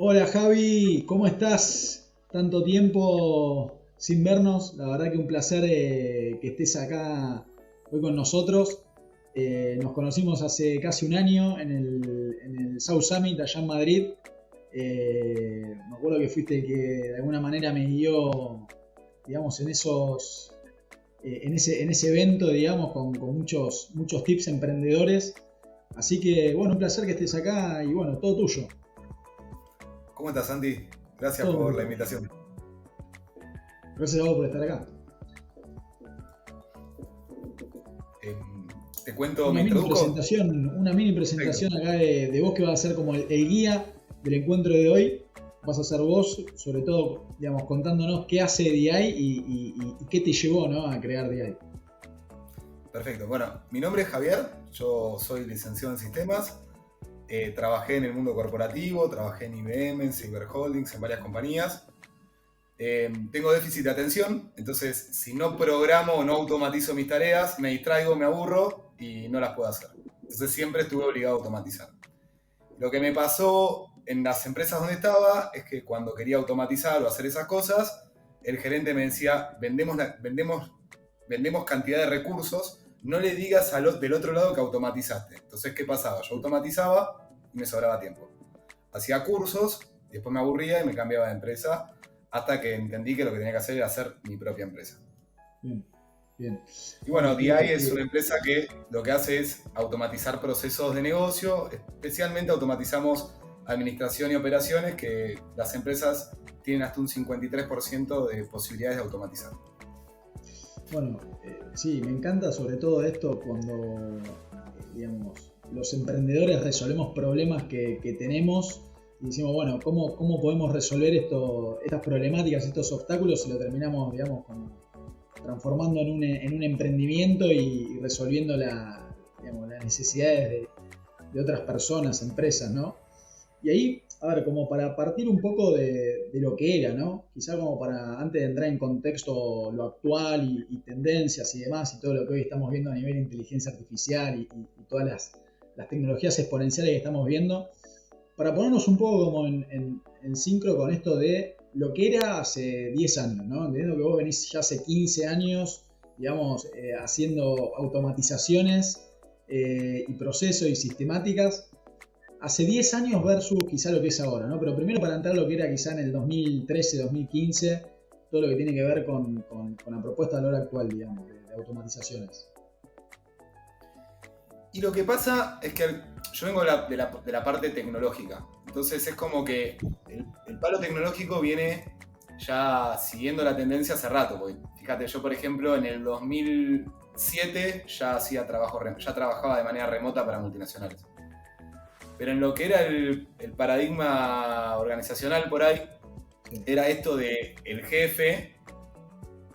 Hola Javi, ¿cómo estás? Tanto tiempo sin vernos, la verdad que un placer que estés acá hoy con nosotros. Nos conocimos hace casi un año en el South Summit allá en Madrid. Me acuerdo que fuiste el que de alguna manera me guió, digamos, en ese evento, digamos, con muchos tips emprendedores. Así que, bueno, un placer que estés acá y bueno, todo tuyo. ¿Cómo estás, Santi? Gracias Todo por la tuyo. invitación. Gracias a vos por estar acá. Eh, Te cuento, Una me mini introduzco. presentación, una mini Perfecto. presentación acá de vos que vas a ser como el guía del encuentro de hoy. Vas a ser vos, sobre todo, digamos, contándonos qué hace DI y qué te llevó, ¿no?, a crear DI. Perfecto. Bueno, mi nombre es Javier, yo soy licenciado en sistemas. Trabajé en el mundo corporativo, trabajé en IBM, en Cyber Holdings, en varias compañías. Tengo déficit de atención, entonces si no programo o no automatizo mis tareas, me distraigo, me aburro y no las puedo hacer. Entonces siempre estuve obligado a automatizar. Lo que me pasó en las empresas donde estaba es que cuando quería automatizar o hacer esas cosas, el gerente me decía, vendemos cantidad de recursos, no le digas del otro lado que automatizaste. Entonces, ¿qué pasaba? Yo automatizaba y me sobraba tiempo. Hacía cursos, después me aburría y me cambiaba de empresa, hasta que entendí que lo que tenía que hacer era hacer mi propia empresa. Bien, bien. Y bueno, Bueno, DI es una empresa que lo que hace es automatizar procesos de negocio, especialmente automatizamos administración y operaciones que las empresas tienen hasta un 53% de posibilidades de automatizar. bueno, sí, me encanta sobre todo esto cuando, digamos, los emprendedores resolvemos problemas que tenemos y decimos, bueno, ¿cómo podemos resolver estas problemáticas, estos obstáculos si lo terminamos, digamos, transformando en un emprendimiento y resolviendo digamos, las necesidades de otras personas, empresas, ¿no? Y ahí, a ver, como para partir un poco de lo que era, ¿no? Quizá como para, antes de entrar en contexto lo actual y tendencias y demás, y todo lo que hoy estamos viendo a nivel de inteligencia artificial y todas las tecnologías exponenciales que estamos viendo, para ponernos un poco como en sincro con esto de lo que era hace 10 años, ¿no? Entendiendo que vos venís ya hace 15 años, digamos, haciendo automatizaciones y procesos y sistemáticas hace 10 años versus quizá lo que es ahora, ¿no? Pero primero para entrar lo que era quizá en el 2013, 2015, todo lo que tiene que ver con la propuesta de la hora actual, digamos, de automatizaciones. Y lo que pasa es que yo vengo de la parte tecnológica, entonces es como que el palo tecnológico viene ya siguiendo la tendencia hace rato, porque fíjate, yo por ejemplo en el 2007 ya trabajaba de manera remota para multinacionales. Pero en lo que era el paradigma organizacional por ahí, Sí. era esto de el jefe,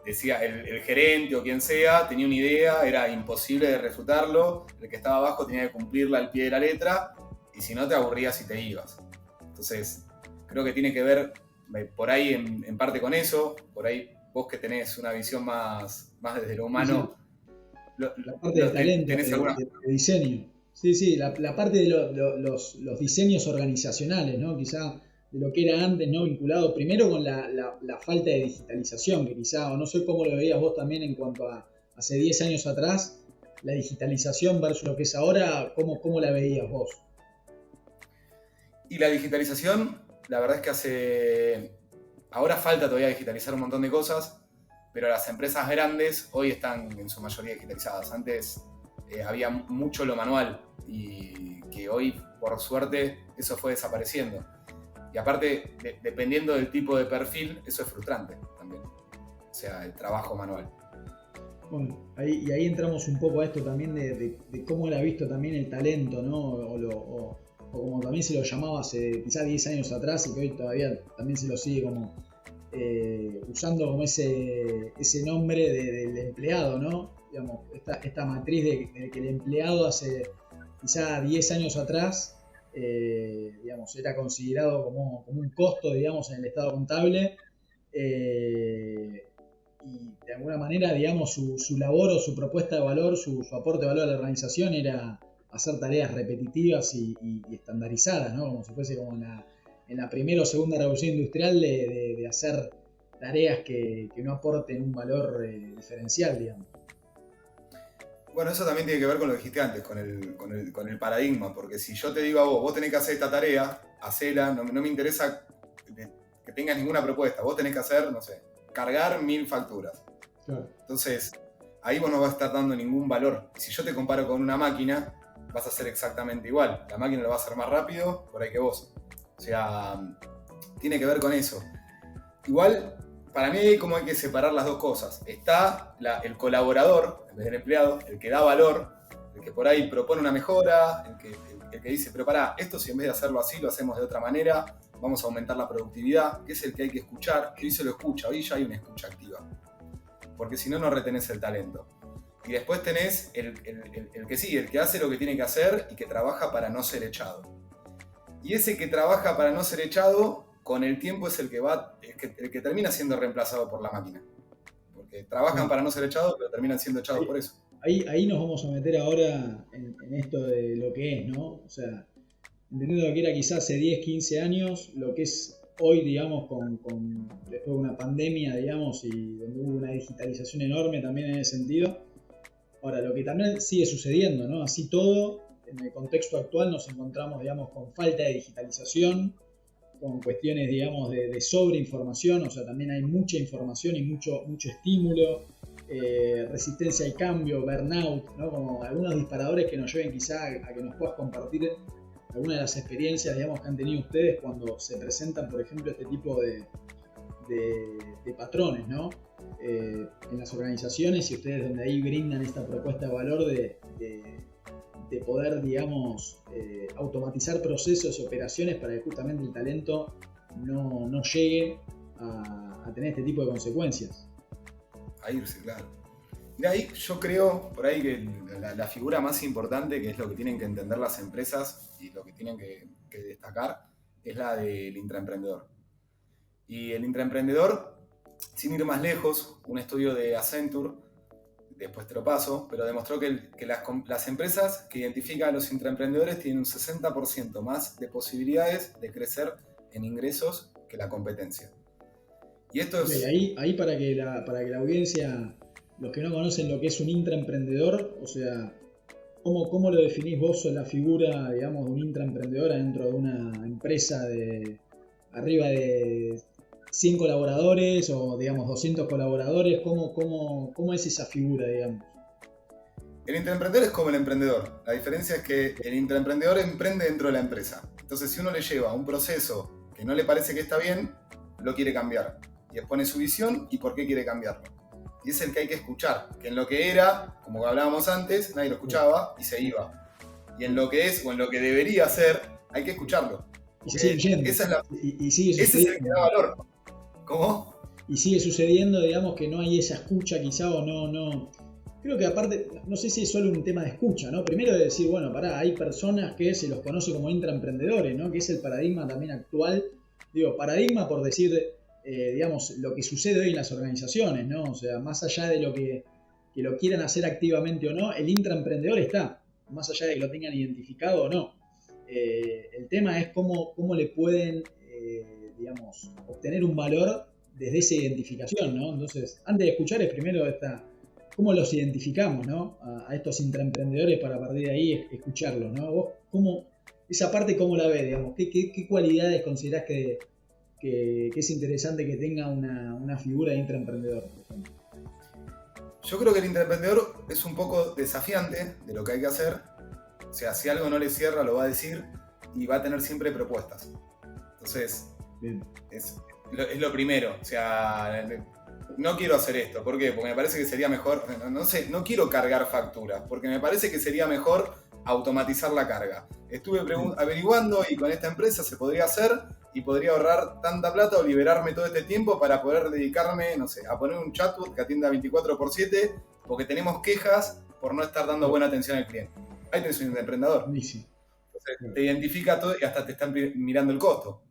decía el gerente o quien sea, tenía una idea, era imposible de refutarlo, el que estaba abajo tenía que cumplirla al pie de la letra, y si no te aburrías y te ibas. Entonces, creo que tiene que ver por ahí en parte con eso, por ahí vos que tenés una visión más desde lo Sí, sí, humano, la parte de talento, tenés alguna. de diseño. Sí, sí, la parte de los diseños organizacionales, ¿no? Quizá de lo que era antes, ¿no? Vinculado primero con la falta de digitalización, que quizá, o no sé cómo lo veías vos también en cuanto a hace 10 años atrás, la digitalización versus lo que es ahora, ¿cómo la veías vos? Y la digitalización, la verdad es que ahora falta todavía digitalizar un montón de cosas, pero las empresas grandes hoy están en su mayoría digitalizadas. Antes había mucho lo manual y que hoy, por suerte, eso fue desapareciendo. Y aparte, dependiendo del tipo de perfil, eso es frustrante también. O sea, el trabajo manual. Bueno, y ahí entramos un poco a esto también de cómo era visto también el talento, ¿no? O como también se lo llamaba hace quizás 10 años atrás y que hoy todavía también se lo sigue como usando como ese nombre del empleado, ¿no? Digamos, esta matriz de que el empleado hace quizá 10 años atrás, digamos, era considerado como un costo, digamos, en el estado contable. eh, y de alguna manera, digamos, su labor o su propuesta de valor, su aporte de valor a la organización era hacer tareas repetitivas y estandarizadas, ¿no? Como si fuese como en la primera o segunda revolución industrial de hacer tareas que no aporten un valor diferencial, digamos. Bueno, eso también tiene que ver con lo que dijiste antes, con el paradigma, porque si yo te digo a vos tenés que hacer esta tarea, hacela, no me interesa que tengas ninguna propuesta, vos tenés que hacer, no sé, cargar 1000 facturas. Claro. Entonces, ahí vos no vas a estar dando ningún valor. Y si yo te comparo con una máquina, vas a hacer exactamente igual. La máquina lo va a hacer más rápido por ahí que vos. O sea, tiene que ver con eso. Igual, para mí como hay que separar las dos cosas. Está el colaborador, en vez del empleado, el que da valor, el que por ahí propone una mejora, el que dice, pero pará, esto si en vez de hacerlo así lo hacemos de otra manera, vamos a aumentar la productividad, que es el que hay que escuchar. Hoy se lo escucha, hoy ya hay una escucha activa. Porque si no, no retenés el talento. Y después tenés el que sí, el que hace lo que tiene que hacer y que trabaja para no ser echado. Y ese que trabaja para no ser echado, con el tiempo es el que termina siendo reemplazado por la máquina. Porque trabajan para no ser echados, pero terminan siendo echados por eso. Ahí nos vamos a meter ahora en esto de lo que es, ¿no? O sea, entendiendo que era quizás hace 10, 15 años, lo que es hoy, digamos, después de una pandemia, digamos, y donde hubo una digitalización enorme también en ese sentido. Ahora, lo que también sigue sucediendo, ¿no? Así todo, en el contexto actual nos encontramos, digamos, con falta de digitalización, con cuestiones, digamos, de sobreinformación, o sea, también hay mucha información y mucho estímulo, resistencia al cambio, burnout, ¿no? Como algunos disparadores que nos lleven quizá a que nos puedas compartir algunas de las experiencias, digamos, que han tenido ustedes cuando se presentan, por ejemplo, este tipo de patrones, ¿no? En las organizaciones, y ustedes donde ahí brindan esta propuesta de valor de poder, digamos, automatizar procesos y operaciones para que justamente el talento no llegue a tener este tipo de consecuencias. A irse, claro. De ahí yo creo, por ahí, que la figura más importante, que es lo que tienen que entender las empresas y lo que tienen que destacar, es la del intraemprendedor. Y el intraemprendedor, sin ir más lejos, un estudio de Accenture, después te lo paso, pero demostró que las empresas que identifican a los intraemprendedores tienen un 60% más de posibilidades de crecer en ingresos que la competencia. Y esto es... Ahí para que la audiencia, los que no conocen lo que es un intraemprendedor, o sea, ¿cómo lo definís vos la figura, digamos, de un intraemprendedor dentro de una empresa de arriba de 100 colaboradores o, digamos, 200 colaboradores? ¿Cómo es esa figura, digamos? El intraemprendedor es como el emprendedor. La diferencia es que el intraemprendedor emprende dentro de la empresa. Entonces, si uno le lleva un proceso que no le parece que está bien, lo quiere cambiar. Y expone su visión y por qué quiere cambiarlo. Y es el que hay que escuchar. Que en lo que era, como hablábamos antes, nadie lo escuchaba y se iba. Y en lo que es o en lo que debería ser, hay que escucharlo. Y sigue yendo. Esa es sigue ese es el que da valor. ¿Cómo? Y sigue sucediendo, digamos, que no hay esa escucha quizá o no. Creo que aparte, no sé si es solo un tema de escucha, ¿no? Primero de decir, bueno, hay personas que se los conoce como intraemprendedores, ¿no? Que es el paradigma también actual. Digo, paradigma por decir, digamos, lo que sucede hoy en las organizaciones, ¿no? O sea, más allá de lo que lo quieran hacer activamente o no, el intraemprendedor está, más allá de que lo tengan identificado o no. El tema es cómo le pueden, digamos, obtener un valor desde esa identificación, ¿no? Entonces, antes de escuchar es primero cómo los identificamos, ¿no? A estos intraemprendedores para a partir de ahí escucharlos, ¿no? Vos, esa parte, ¿cómo la ves, digamos? ¿Qué cualidades considerás que es interesante que tenga una figura de intraemprendedor, por ejemplo? Yo creo que el intraemprendedor es un poco desafiante de lo que hay que hacer. O sea, si algo no le cierra, lo va a decir y va a tener siempre propuestas. Entonces, es lo primero. O sea, no quiero hacer esto. ¿Por qué? Porque me parece que sería mejor, no quiero cargar facturas, porque me parece que sería mejor automatizar la carga. Estuve averiguando y con esta empresa se podría hacer y podría ahorrar tanta plata o liberarme todo este tiempo para poder dedicarme, no sé, a poner un chatbot que atienda 24/7 porque tenemos quejas por no estar dando buena atención al cliente. Ahí tenés un emprendedor. Sí. Entonces te identifica todo y hasta te están mirando el costo.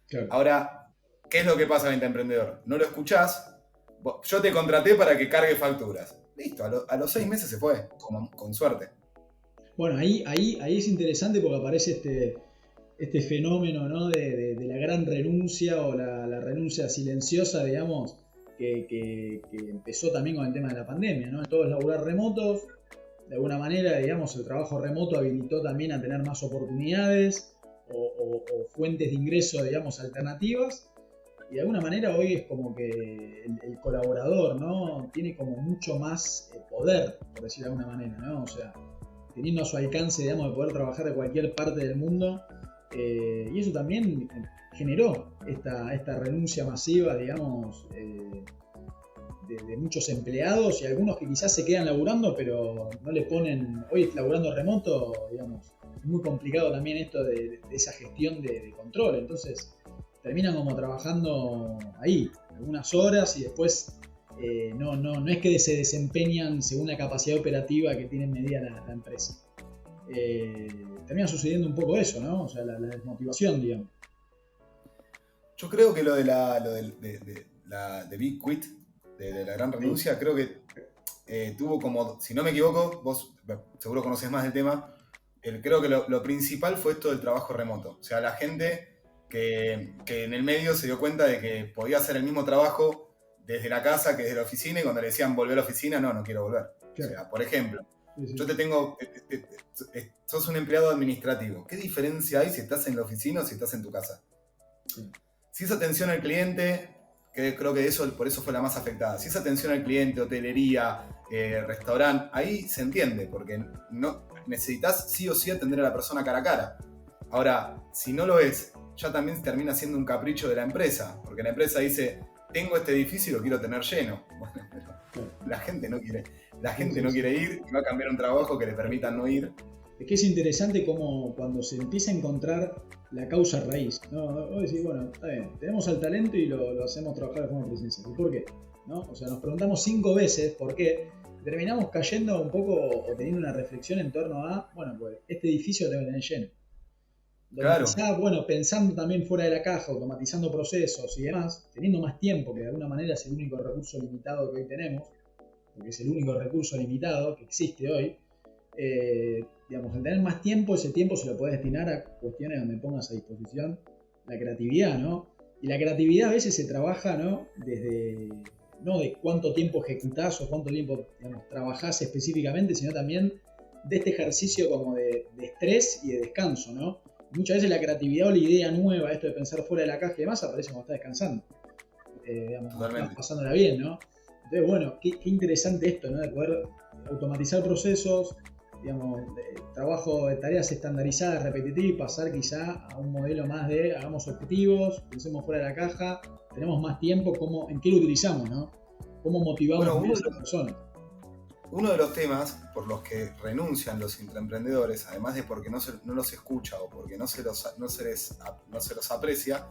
Claro. Ahora, ¿qué es lo que pasa en el emprendedor? No lo escuchás. Yo te contraté para que cargue facturas. Listo, a los 6 meses se fue, con suerte. Bueno, ahí es interesante porque aparece este fenómeno, ¿no? de la gran renuncia o la renuncia silenciosa, digamos, que empezó también con el tema de la pandemia, ¿no? Todos laburar remotos, de alguna manera, digamos, el trabajo remoto habilitó también a tener más oportunidades o fuentes de ingreso, digamos, alternativas. Y de alguna manera hoy es como que el colaborador, ¿no? Tiene como mucho más poder, por decir de alguna manera, ¿no? O sea, teniendo a su alcance, digamos, de poder trabajar de cualquier parte del mundo. Y eso también generó esta renuncia masiva, digamos, de muchos empleados y algunos que quizás se quedan laburando, pero no le ponen, hoy laburando remoto, digamos, es muy complicado también esto de esa gestión de control. Entonces, terminan como trabajando ahí, algunas horas y después no es que se desempeñan según la capacidad operativa que tiene medida la empresa. Termina sucediendo un poco eso, ¿no? O sea, la desmotivación, digamos. Yo creo que lo de la Big Quit, de la gran renuncia, creo que tuvo como, si no me equivoco, vos seguro conoces más del tema, creo que lo principal fue esto del trabajo remoto. O sea, la gente que en el medio se dio cuenta de que podía hacer el mismo trabajo desde la casa que desde la oficina, y cuando le decían volver a la oficina, no quiero volver. Claro. O sea, por ejemplo, yo te tengo, sos un empleado administrativo. ¿Qué diferencia hay si estás en la oficina o si estás en tu casa? Sí. Si es atención al cliente, que creo que por eso fue la más afectada. Si es atención al cliente, hotelería, restaurante, ahí se entiende, porque no necesitas sí o sí atender a la persona cara a cara. Ahora, si no lo es, ya también termina siendo un capricho de la empresa, porque la empresa dice, tengo este edificio y lo quiero tener lleno. Bueno, pero la gente no quiere. La gente no quiere ir y va a cambiar un trabajo que le permita no ir. Es que es interesante como cuando se empieza a encontrar la causa raíz, ¿no? Vos decís, bueno, está bien, tenemos al talento y lo hacemos trabajar de forma presencial. ¿Y por qué? ¿No? O sea, nos preguntamos 5 veces por qué, terminamos cayendo un poco o teniendo una reflexión en torno a, bueno, pues este edificio lo tengo que tener lleno. Donde claro. Quizá, bueno, pensando también fuera de la caja, automatizando procesos y demás, teniendo más tiempo, que de alguna manera es el único recurso limitado que hoy tenemos, porque es el único recurso limitado que existe hoy, digamos, al tener más tiempo, ese tiempo se lo puedes destinar a cuestiones donde pongas a disposición la creatividad, ¿no? Y la creatividad a veces se trabaja, ¿no? Desde, no de cuánto tiempo ejecutás o cuánto tiempo, digamos, trabajás específicamente, sino también de este ejercicio como de estrés y de descanso, ¿no? Muchas veces la creatividad o la idea nueva, esto de pensar fuera de la caja y demás, aparece cuando estás descansando. Digamos, estás pasándola bien, ¿no? Entonces, bueno, qué interesante esto, ¿no? De poder automatizar procesos, digamos, trabajo de tareas estandarizadas, repetitivas, y pasar quizá a un modelo más de hagamos objetivos, pensemos fuera de la caja, tenemos más tiempo, ¿en qué lo utilizamos, no? ¿Cómo motivamos a las personas? Uno de los temas por los que renuncian los intraemprendedores, además de porque no los escucha o porque no se los aprecia,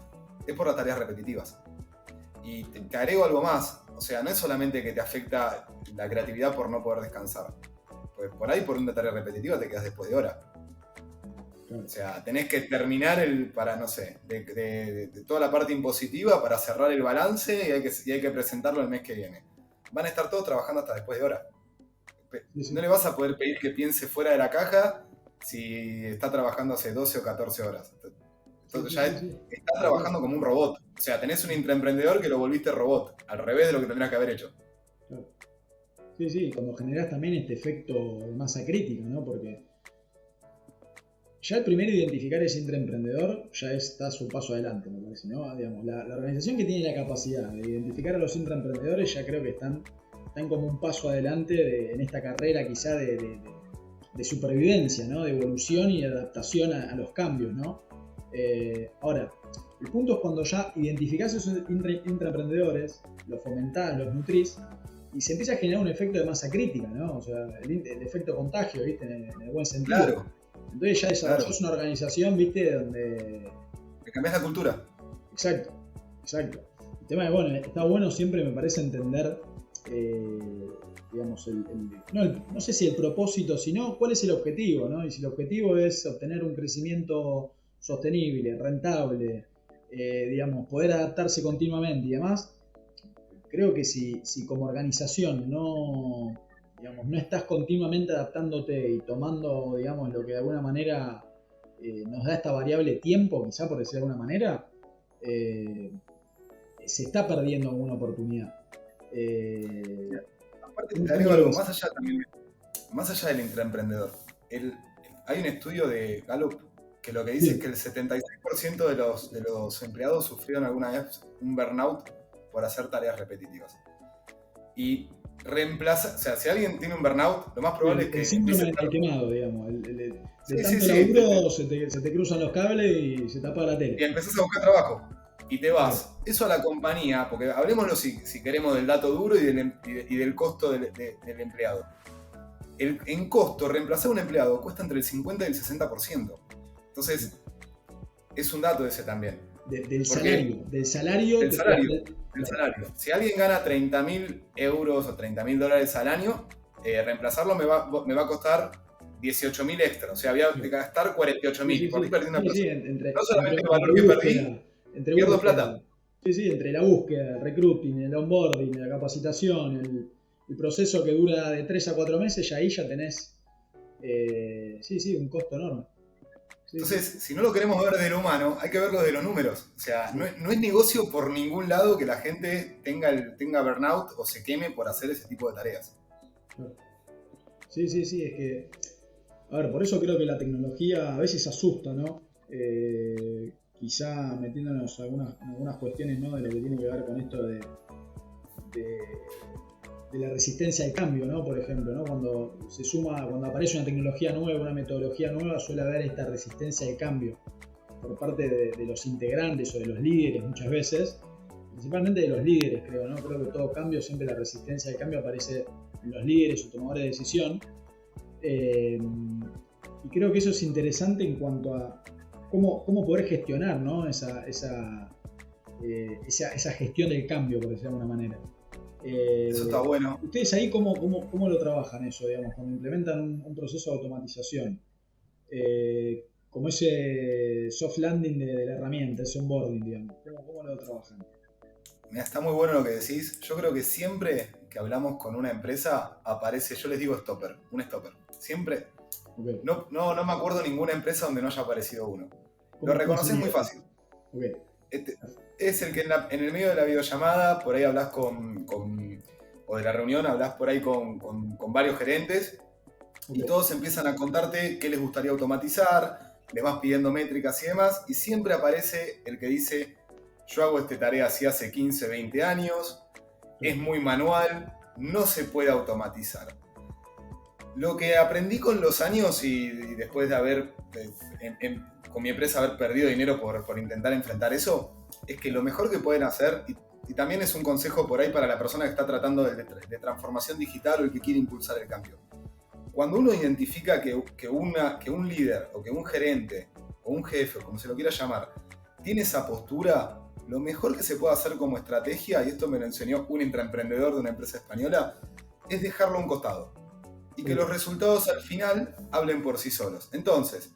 es por las tareas repetitivas. Y te agrego algo más, o sea, no es solamente que te afecta la creatividad por no poder descansar. Pues por ahí, por una tarea repetitiva, te quedas después de hora. O sea, tenés que terminar de toda la parte impositiva para cerrar el balance y hay que presentarlo el mes que viene. Van a estar todos trabajando hasta después de hora. Sí. No le vas a poder pedir que piense fuera de la caja si está trabajando hace 12 o 14 horas. Entonces ya está trabajando como un robot. O sea, tenés un intraemprendedor que lo volviste robot, al revés de lo que tendrías que haber hecho. Sí, como generás también este efecto de masa crítica, ¿no? Porque ya el primero identificar ese intraemprendedor ya está su paso adelante, me parece, ¿no? Digamos, la organización que tiene la capacidad de identificar a los intraemprendedores ya creo que están como un paso adelante en esta carrera quizá de supervivencia, ¿no? De evolución y de adaptación a los cambios, ¿no? Ahora, el punto es cuando ya identificás esos intraemprendedores, los fomentás, los nutrís, y se empieza a generar un efecto de masa crítica, ¿no? O sea, el efecto contagio, ¿viste? En el buen sentido. Claro. Entonces ya desarrollás una organización, ¿viste? Donde... que cambias la cultura. Exacto. El tema es, bueno, está bueno siempre, me parece, entender, digamos, no sé si el propósito, sino cuál es el objetivo, ¿no? Y si el objetivo es obtener un crecimiento sostenible, rentable, digamos, poder adaptarse continuamente y demás, creo que si como organización no estás continuamente adaptándote y tomando, digamos, lo que de alguna manera nos da esta variable tiempo, quizá por decir de alguna manera, se está perdiendo alguna oportunidad. Aparte te agrego algo, más allá del intraemprendedor. Hay un estudio de Gallup que lo que dice es que el 76% de los empleados sufrieron alguna vez un burnout por hacer tareas repetitivas. Y reemplaza, o sea, si alguien tiene un burnout, lo más probable es que... El síndrome del quemado, digamos. De tanto laburo se te cruzan los cables y se tapa la tele. Y empezás a buscar trabajo. Y te vas. Eso a la compañía, porque hablemoslo si queremos del dato duro y del costo del empleado. En costo, reemplazar a un empleado cuesta entre el 50 y el 60%. Entonces, es un dato ese también. Del salario. Si alguien gana 30.000 euros o 30.000 $, al año, reemplazarlo me va a costar 18.000 extra. O sea, voy a gastar 48.000. Por ahí perdí una persona. No solamente el valor que perdí, pierdo plata. Sí, entre la búsqueda, el recruiting, el onboarding, la capacitación, el proceso que dura de 3 a 4 meses, ahí ya tenés un costo enorme. Entonces, si no lo queremos ver de lo humano, hay que verlo de los números. O sea, no es negocio por ningún lado que la gente tenga burnout o se queme por hacer ese tipo de tareas. Sí, es que... A ver, por eso creo que la tecnología a veces asusta, ¿no? Quizá metiéndonos algunas cuestiones, ¿no? De lo que tiene que ver con esto de la resistencia al cambio, ¿no? Por ejemplo, ¿no? Cuando aparece una tecnología nueva, una metodología nueva, suele haber esta resistencia al cambio por parte de los integrantes o de los líderes muchas veces, principalmente de los líderes, creo, ¿no? Creo que todo cambio, siempre la resistencia al cambio aparece en los líderes o tomadores de decisión. Y creo que eso es interesante en cuanto a cómo poder gestionar, ¿no? esa gestión del cambio, por decirlo de alguna manera. Eso está bueno. ¿Ustedes ahí cómo lo trabajan eso, digamos, cuando implementan un proceso de automatización? Como ese soft landing de la herramienta, ese onboarding, digamos. ¿Cómo lo trabajan? Mira, está muy bueno lo que decís. Yo creo que siempre que hablamos con una empresa aparece, yo les digo un stopper. Siempre. Okay. No me acuerdo ninguna empresa donde no haya aparecido uno. Lo reconoces muy fácil. Okay. Es el que en el medio de la videollamada, por ahí hablas o de la reunión, hablas por ahí con varios gerentes, okay, y todos empiezan a contarte qué les gustaría automatizar, les vas pidiendo métricas y demás, y siempre aparece el que dice: yo hago esta tarea así hace 15, 20 años, es muy manual, no se puede automatizar. Lo que aprendí con los años y después de haber, con mi empresa, haber perdido dinero por intentar enfrentar eso, es que lo mejor que pueden hacer, y también es un consejo por ahí para la persona que está tratando de transformación digital o el que quiere impulsar el cambio. Cuando uno identifica que un líder o que un gerente o un jefe, o como se lo quiera llamar, tiene esa postura, lo mejor que se puede hacer como estrategia, y esto me lo enseñó un intraemprendedor de una empresa española, es dejarlo a un costado. Y que los resultados al final hablen por sí solos. Entonces,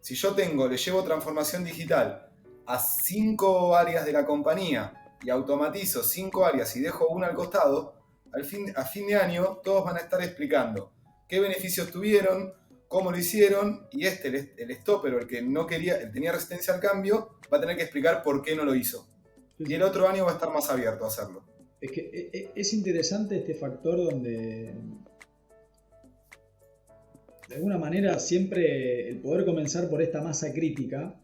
si yo le llevo transformación digital a 5 áreas de la compañía y automatizo 5 áreas y dejo una al costado, a fin de año todos van a estar explicando qué beneficios tuvieron, cómo lo hicieron, y el stopper, o el que no quería, el tenía resistencia al cambio, va a tener que explicar por qué no lo hizo. Y el otro año va a estar más abierto a hacerlo. Es que es interesante este factor donde, de alguna manera, siempre el poder comenzar por esta masa crítica,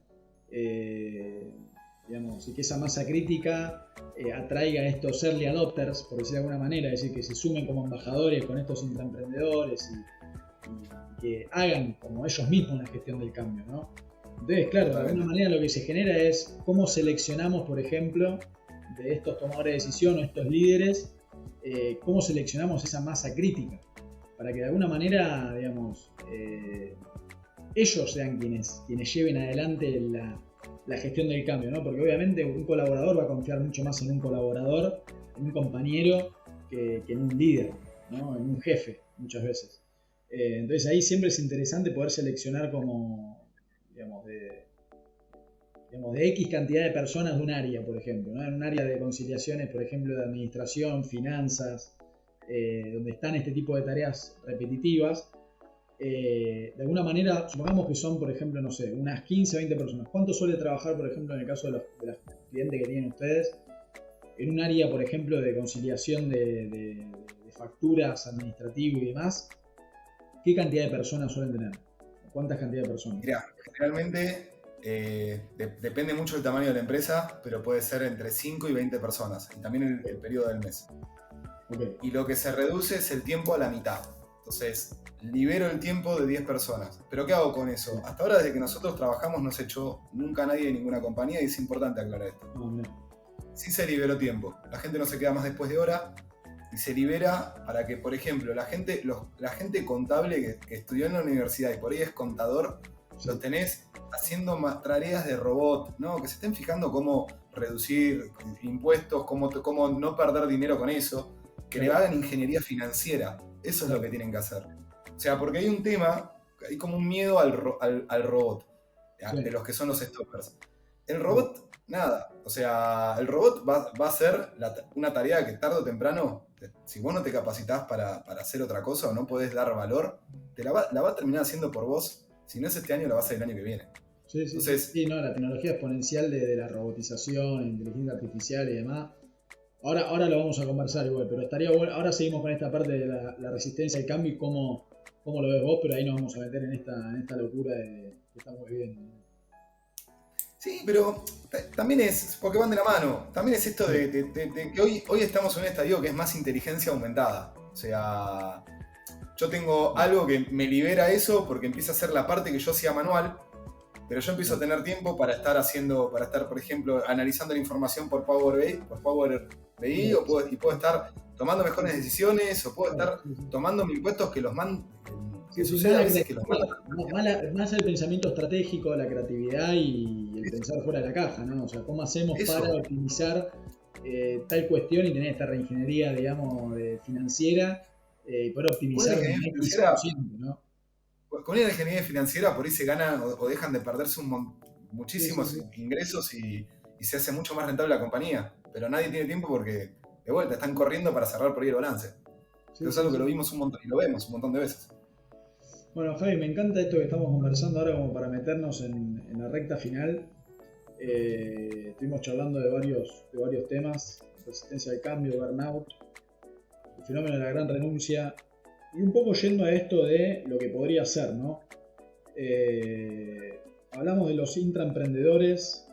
digamos, y que esa masa crítica atraiga a estos early adopters, por decir de alguna manera, es decir, que se sumen como embajadores con estos intraemprendedores y que hagan como ellos mismos la gestión del cambio, ¿no? Entonces, claro, de alguna manera lo que se genera es cómo seleccionamos, por ejemplo, de estos tomadores de decisión o estos líderes, cómo seleccionamos esa masa crítica, para que de alguna manera, digamos, ellos sean quienes lleven adelante la gestión del cambio, ¿no? Porque obviamente un colaborador va a confiar mucho más en un colaborador, en un compañero, que en un líder, ¿no? En un jefe, muchas veces. Entonces ahí siempre es interesante poder seleccionar como, digamos, de X cantidad de personas de un área, por ejemplo, ¿no? En un área de conciliaciones, por ejemplo, de administración, finanzas, donde están este tipo de tareas repetitivas, de alguna manera, supongamos que son, por ejemplo, no sé, unas 15 o 20 personas. ¿Cuánto suele trabajar, por ejemplo, en el caso de los clientes que tienen ustedes, en un área, por ejemplo, de conciliación de facturas, administrativo y demás? ¿Qué cantidad de personas suelen tener? ¿Cuántas cantidad de personas? Mirá, generalmente depende mucho del tamaño de la empresa, pero puede ser entre 5 y 20 personas, y también el periodo del mes. Okay. Y lo que se reduce es el tiempo a la mitad. Entonces, libero el tiempo de 10 personas. ¿Pero qué hago con eso? Hasta ahora, desde que nosotros trabajamos, no se echó nunca nadie de ninguna compañía, y es importante aclarar esto. Sí se liberó tiempo. La gente no se queda más después de hora, y se libera para que, por ejemplo, la gente contable que estudió en la universidad y por ahí es contador, los tenés haciendo más tareas de robot, ¿no? Que se estén fijando cómo reducir impuestos, cómo no perder dinero con eso, que le hagan ingeniería financiera. Eso es lo que tienen que hacer. O sea, porque hay un tema, hay como un miedo al robot, de los que son los stoppers. El robot, nada. O sea, el robot va a hacer una tarea que tarde o temprano, si vos no te capacitás para hacer otra cosa o no podés dar valor, la va a terminar haciendo por vos. Si no es este año, la va a hacer el año que viene. Sí, Entonces, sí, no, la tecnología exponencial de la robotización, inteligencia artificial y demás. Ahora lo vamos a conversar igual, pero estaría bueno. Ahora seguimos con esta parte de la resistencia al cambio y cómo lo ves vos, pero ahí nos vamos a meter en esta locura que estamos viviendo. Sí, pero también es, porque van de la mano, también es esto de que hoy estamos en un estadio que es más inteligencia aumentada. O sea, yo tengo algo que me libera eso porque empieza a ser la parte que yo hacía manual, pero yo empiezo a tener tiempo para estar, por ejemplo, analizando la información por Power BI, y puedo estar tomando mejores decisiones, o puedo estar tomando mis impuestos que los mandan. Que sucede a veces que los mandan. Más el pensamiento estratégico, la creatividad y el pensar fuera de la caja, ¿no? O sea, ¿cómo hacemos para optimizar tal cuestión y tener esta reingeniería, digamos, financiera y poder optimizar un X%, ¿no? Con una ingeniería financiera por ahí se gana o dejan de perderse muchísimos ingresos y se hace mucho más rentable la compañía. Pero nadie tiene tiempo porque, de vuelta, están corriendo para cerrar por ahí el balance. Es algo que lo vimos un montón y lo vemos un montón de veces. Bueno, Javi, me encanta esto que estamos conversando ahora como para meternos en la recta final. Estuvimos charlando de varios temas: resistencia al cambio, burnout, el fenómeno de la gran renuncia, y un poco yendo a esto de lo que podría ser, ¿no? Hablamos de los intraemprendedores,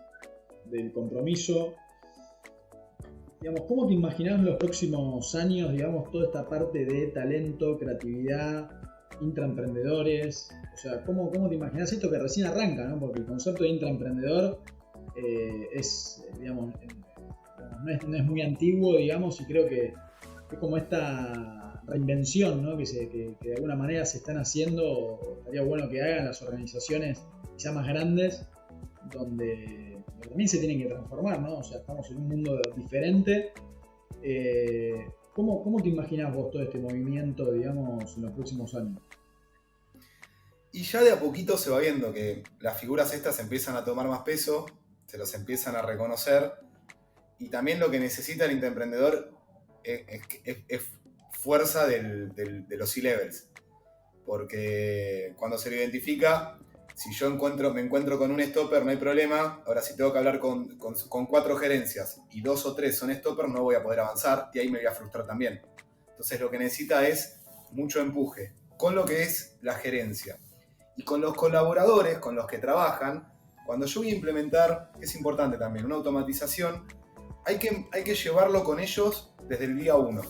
del compromiso. Digamos, ¿cómo te imaginás los próximos años, digamos, toda esta parte de talento, creatividad, intraemprendedores? O sea, ¿cómo te imaginás esto que recién arranca, ¿no? Porque el concepto de intraemprendedor digamos, no es muy antiguo, digamos, y creo que es como esta reinvención, ¿no? que de alguna manera se están haciendo. Estaría bueno que hagan las organizaciones quizá más grandes, donde también se tienen que transformar, ¿no? O sea, estamos en un mundo diferente. ¿Cómo te imaginás vos todo este movimiento, digamos, en los próximos años? Y ya de a poquito se va viendo que las figuras estas empiezan a tomar más peso, se los empiezan a reconocer, y también lo que necesita el intraemprendedor es fuerza de los C-levels. Porque cuando se lo identifica, si yo me encuentro con un stopper, no hay problema. Ahora, si tengo que hablar con 4 gerencias y 2 o 3 son stoppers, no voy a poder avanzar y ahí me voy a frustrar también. Entonces lo que necesita es mucho empuje con lo que es la gerencia. Y con los colaboradores con los que trabajan, cuando yo voy a implementar, es importante también, una automatización, hay que llevarlo con ellos desde el día 1.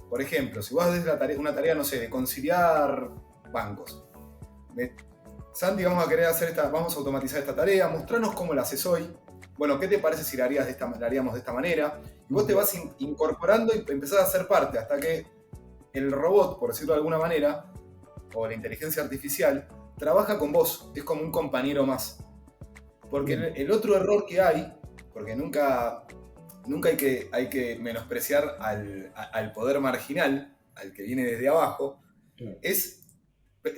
Por ejemplo, si vos haces una tarea, no sé, de conciliar bancos. Santi, vamos a automatizar esta tarea, mostranos cómo la haces hoy. Bueno, ¿qué te parece si la haríamos de esta manera? Y vos te vas incorporando y empezás a hacer parte hasta que el robot, por decirlo de alguna manera, o la inteligencia artificial, trabaja con vos, es como un compañero más. Porque el otro error que hay, porque nunca hay que menospreciar al poder marginal, al que viene desde abajo, es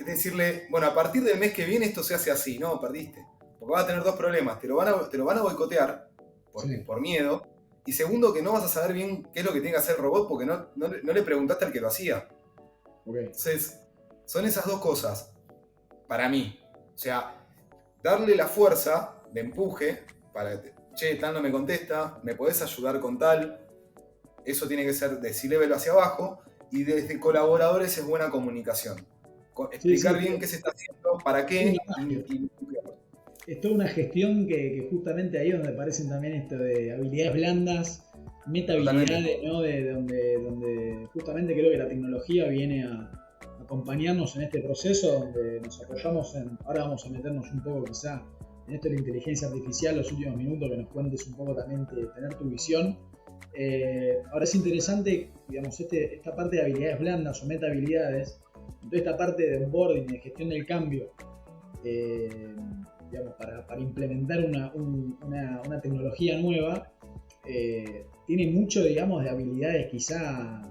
decirle, bueno, a partir del mes que viene esto se hace así. No, perdiste. Porque vas a tener 2 problemas. Te lo van a boicotear por miedo. Y segundo, que no vas a saber bien qué es lo que tiene que hacer el robot porque no le preguntaste al que lo hacía. Entonces, son esas 2 cosas. para mí. O sea, darle la fuerza de empuje para, che, tal no me contesta, me podés ayudar con tal. Eso tiene que ser de C-level hacia abajo, y desde colaboradores es buena comunicación. Explicar Sí, bien qué se está haciendo, para es una qué, magia. y Es toda una gestión que justamente ahí donde aparecen también esto de habilidades blandas, meta totalmente. habilidades, ¿no? De donde justamente creo que la tecnología viene a acompañarnos en este proceso, donde nos apoyamos en, ahora vamos a meternos un poco quizá en esto de la inteligencia artificial, los últimos minutos, que nos cuentes un poco también de tener tu visión. Ahora es interesante, digamos, esta parte de habilidades blandas o meta habilidades, toda esta parte de onboarding, de gestión del cambio, eh, digamos, para implementar una tecnología nueva, tiene mucho, digamos, de habilidades quizá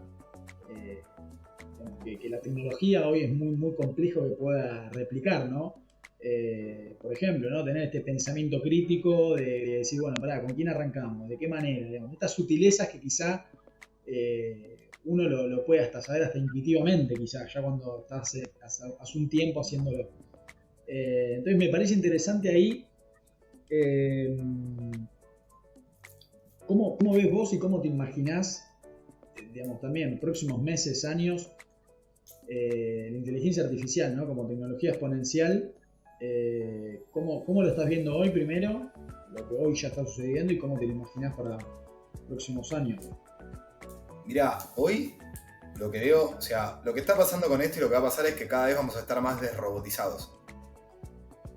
digamos, que la tecnología hoy es muy complejo que pueda replicar, ¿no? Por ejemplo, ¿no? Tener este pensamiento crítico de decir, bueno, pará, ¿con quién arrancamos? ¿De qué manera? Digamos, estas sutilezas que quizá uno lo puede hasta saber hasta intuitivamente, quizá, ya cuando está hace un tiempo haciéndolo. Entonces me parece interesante ahí eh, cómo ves vos y cómo te imaginás, digamos, también próximos meses, años, la inteligencia artificial, ¿no? Como tecnología exponencial. ¿Cómo lo estás viendo hoy primero? Lo que hoy ya está sucediendo y cómo te lo imaginás para próximos años. Mirá, hoy lo que veo, o sea, lo que está pasando con esto y lo que va a pasar es que cada vez vamos a estar más desrobotizados.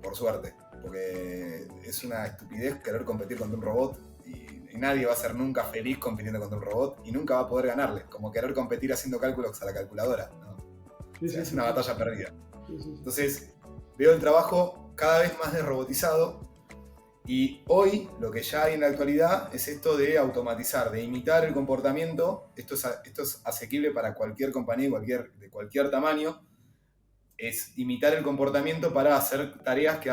Por suerte. Porque es una estupidez querer competir contra un robot, y nadie va a ser nunca feliz compitiendo contra un robot y nunca va a poder ganarle. Como querer competir haciendo cálculos a la calculadora, ¿no? Sí, O sea, sí, es sí, una sí. batalla perdida. Sí, sí, sí. Entonces, veo el trabajo cada vez más desrobotizado, y hoy lo que ya hay en la actualidad es esto de automatizar, de imitar el comportamiento. Esto es asequible para cualquier compañía de cualquier tamaño. Es imitar el comportamiento para hacer tareas que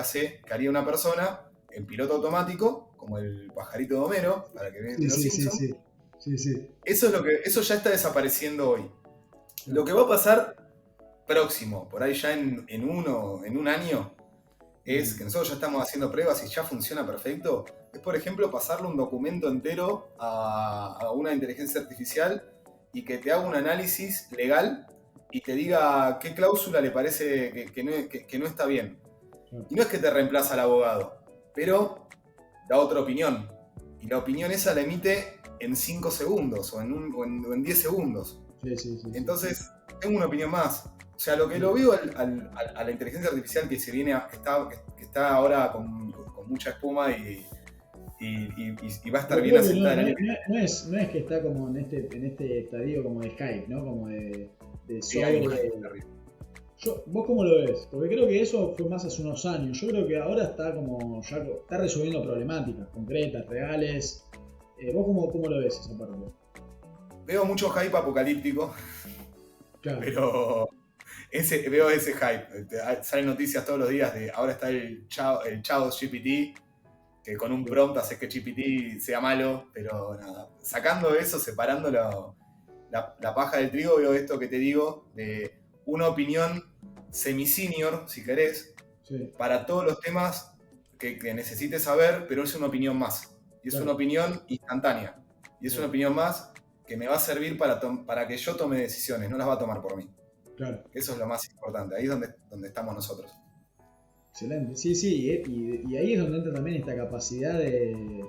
haría una persona en piloto automático, como el pajarito de Homero, para que vean Sí, los sí, sí, Simpsons. sí. Sí, sí. Eso ya está desapareciendo hoy. Lo Claro. que va a pasar próximo, por ahí ya en un año, es Mm. que nosotros ya estamos haciendo pruebas y ya funciona perfecto. Es, por ejemplo, pasarle un documento entero a una inteligencia artificial y que te haga un análisis legal y te diga qué cláusula le parece que no está bien. Claro. Y no es que te reemplaza al abogado, pero da otra opinión. Y la opinión esa la emite en 5 segundos o en 10 segundos. Sí, sí, sí, sí. Entonces, tengo una opinión más. O sea, lo que lo Sí. veo a la inteligencia artificial que se viene, que está ahora con mucha espuma y va a estar Pero bien creo que asentada el año que no es que está como en este estadio como de Skype, ¿no? Como de viene. Hay un sobre. hype terrible. ¿Vos cómo lo ves? Porque creo que eso fue más hace unos años. Yo creo que ahora está como ya está resolviendo problemáticas concretas, reales. ¿Vos cómo lo ves esa parte? Veo mucho hype apocalíptico, Claro, pero veo ese hype. Salen noticias todos los días de ahora está el Chao GPT, que con un sí, prompt hace que GPT sea malo, pero nada. Sacando eso, separando la paja del trigo, veo esto que te digo, de una opinión semi-senior, si querés, sí, para todos los temas que necesites saber, pero es una opinión más. Y es una claro, opinión instantánea. Y es una bien, opinión más que me va a servir para que yo tome decisiones, no las va a tomar por mí. claro. Eso es lo más importante, ahí es donde estamos nosotros. Excelente. Sí, sí, y ahí es donde entra también esta capacidad de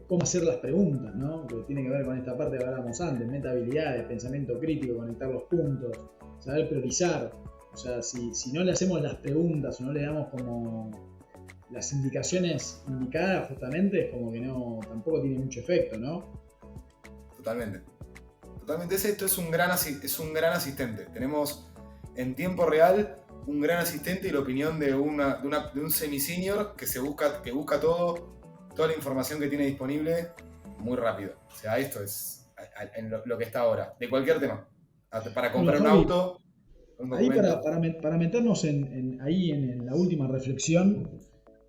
cómo hacer las preguntas, ¿no? Que tiene que ver con esta parte que hablábamos antes, meta habilidades, pensamiento crítico, conectar los puntos, saber priorizar. O sea, si no le hacemos las preguntas o no le damos como las indicaciones indicadas justamente, es como que no, tampoco tiene mucho efecto, ¿no? Totalmente. Totalmente. Esto es un gran asistente. Tenemos en tiempo real un gran asistente y la opinión de un semi-senior que busca toda la información que tiene disponible muy rápido. O sea, esto es en lo que está ahora, de cualquier tema. Para Bueno, comprar un Javi, auto, un ahí documento. para meternos ahí en la última reflexión,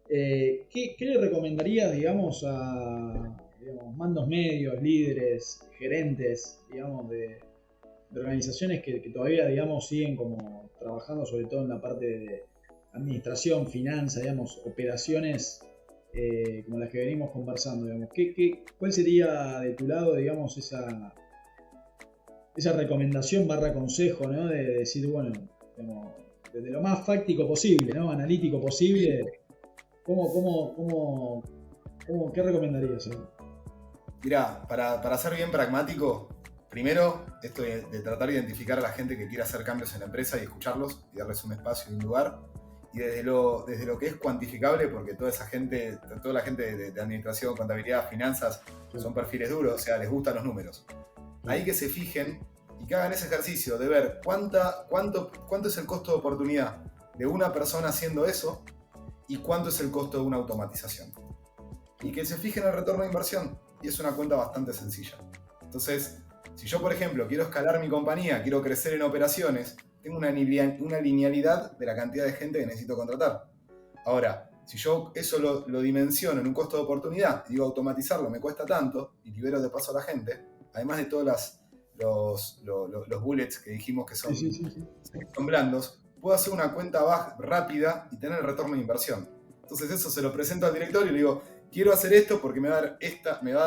¿qué le recomendarías, digamos, a digamos, mandos medios, líderes, gerentes, digamos, de organizaciones que todavía, digamos, siguen como trabajando, sobre todo en la parte de administración, finanzas, digamos, operaciones, como las que venimos conversando, digamos. ¿Cuál sería de tu lado, digamos, esa recomendación / consejo, ¿no? De decir, bueno, digamos, desde lo más fáctico posible, ¿no? Analítico posible, ¿qué recomendarías? Mirá, para ser bien pragmático, primero, esto de tratar de identificar a la gente que quiere hacer cambios en la empresa y escucharlos y darles un espacio y un lugar. Y desde lo que es cuantificable, porque toda la gente de administración, contabilidad, finanzas, son perfiles duros, o sea, les gustan los números. Ahí que se fijen y que hagan ese ejercicio de ver cuánto es el costo de oportunidad de una persona haciendo eso y cuánto es el costo de una automatización. Y que se fijen el retorno de inversión. Y es una cuenta bastante sencilla. Entonces, si yo, por ejemplo, quiero escalar mi compañía, quiero crecer en operaciones, tengo una linealidad de la cantidad de gente que necesito contratar. Ahora, si yo eso lo dimensiono en un costo de oportunidad, y digo automatizarlo me cuesta tanto, y libero de paso a la gente, además de todos los bullets que dijimos que son, son blandos, puedo hacer una cuenta rápida y tener el retorno de inversión. Entonces eso se lo presento al directorio y le digo, quiero hacer esto porque me va a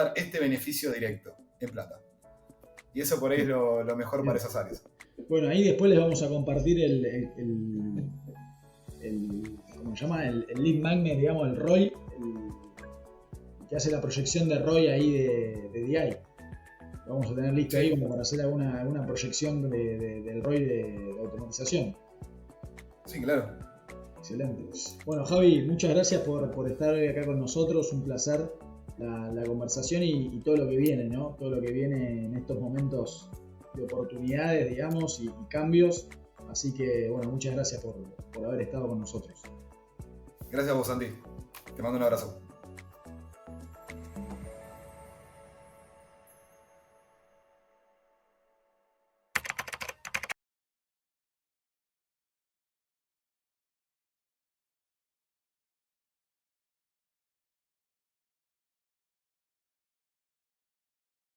dar este beneficio directo en plata. Y eso por ahí es lo mejor para esas áreas. Bueno, ahí después les vamos a compartir ¿cómo se llama? El lead magnet, digamos, el ROI, que hace la proyección de ROI ahí de DI. Lo vamos a tener listo ahí como para hacer alguna proyección del ROI de automatización. Sí, claro. Excelente. Bueno, Javi, muchas gracias por estar hoy acá con nosotros. Un placer la conversación y todo lo que viene, ¿no? Todo lo que viene en estos momentos de oportunidades, digamos, y cambios. Así que, bueno, muchas gracias por haber estado con nosotros. Gracias a vos, Santi. Te mando un abrazo.